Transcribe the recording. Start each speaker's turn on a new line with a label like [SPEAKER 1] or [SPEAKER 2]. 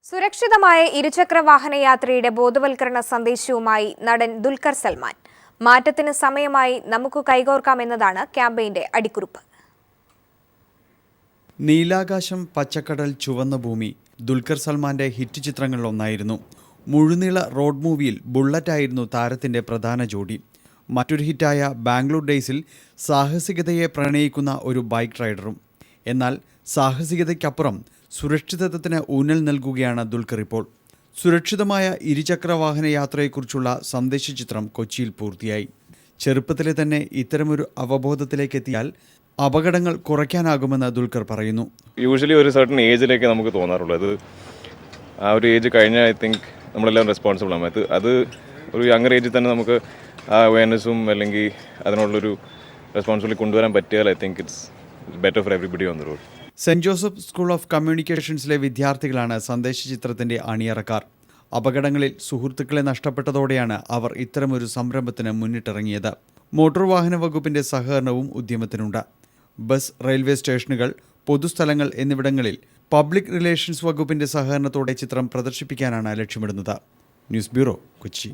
[SPEAKER 1] സുരക്ഷിതമായ ഇരുചക്ര വാഹന യാത്രയുടെ ബോധവൽക്കരണ സന്ദേശവുമായി നടൻ ദുൽഖർ സൽമാൻ. മാറ്റത്തിന് സമയമായി നമുക്ക് കൈകോർക്കാമെന്നതാണ് ക്യാമ്പയിന്റെ അടിക്കുറിപ്പ്.
[SPEAKER 2] നീലാകാശം, പച്ചക്കടൽ, ചുവന്ന ഭൂമി ദുൽഖർ സൽമാന്റെ ഹിറ്റ് ചിത്രങ്ങളിലൊന്നായിരുന്നു. മുഴുനീള റോഡ് മൂവിയിൽ ബുള്ളറ്റായിരുന്നു താരത്തിന്റെ പ്രധാന ജോഡി. മറ്റൊരു ഹിറ്റായ ബാംഗ്ലൂർ ഡേയ്സിൽ സാഹസികതയെ പ്രണയിക്കുന്ന ഒരു ബൈക്ക് റൈഡറും. എന്നാൽ സാഹസികതയ്ക്കപ്പുറം സുരക്ഷിതത്വത്തിന് ഊന്നൽ നൽകുകയാണ് ദുൽഖർ ഇപ്പോൾ. സുരക്ഷിതമായ ഇരുചക്രവാഹന യാത്രയെക്കുറിച്ചുള്ള സന്ദേശ ചിത്രം കൊച്ചിയിൽ പൂർത്തിയായി. ചെറുപ്പത്തിലെ തന്നെ ഇത്തരമൊരു അവബോധത്തിലേക്കെത്തിയാൽ അപകടങ്ങൾ കുറയ്ക്കാനാകുമെന്ന് ദുൽഖർ പറയുന്നു.
[SPEAKER 3] യൂഷ്വലി ഒരു സർട്ടൺ ഏജിലേക്ക് നമുക്ക് തോന്നാറുള്ളത്, ആ ഒരു ഏജ് കഴിഞ്ഞാൽ ഐ തിങ്ക് നമ്മളെല്ലാം റെസ്പോൺസിബിൾ ആണ്. അത് ഒരു യങ്ങർ ഏജിൽ തന്നെ നമുക്ക് ആ അവയർനെസ്സും അല്ലെങ്കിൽ അതിനുള്ളൊരു റെസ്പോൺസിബിലിറ്റി കൊണ്ടുവരാൻ പറ്റിയാൽ I think it's better for everybody on the road.
[SPEAKER 2] Saint Joseph School of കമ്മ്യൂണിക്കേഷൻസിലെ വിദ്യാർത്ഥികളാണ് സന്ദേശ ചിത്രത്തിന്റെ അണിയറക്കാർ. അപകടങ്ങളിൽ സുഹൃത്തുക്കളെ നഷ്ടപ്പെട്ടതോടെയാണ് അവർ ഇത്തരമൊരു സംരംഭത്തിന് മുന്നിട്ടിറങ്ങിയത്. മോട്ടോർ വാഹന വകുപ്പിന്റെ സഹകരണവും ഉദ്യമത്തിനുണ്ട്. ബസ്, റെയിൽവേ സ്റ്റേഷനുകൾ, പൊതുസ്ഥലങ്ങൾ എന്നിവിടങ്ങളിൽ പബ്ലിക് റിലേഷൻസ് വകുപ്പിന്റെ സഹകരണത്തോടെ ചിത്രം പ്രദർശിപ്പിക്കാനാണ് ലക്ഷ്യമിടുന്നത്. News bureau, Kochi.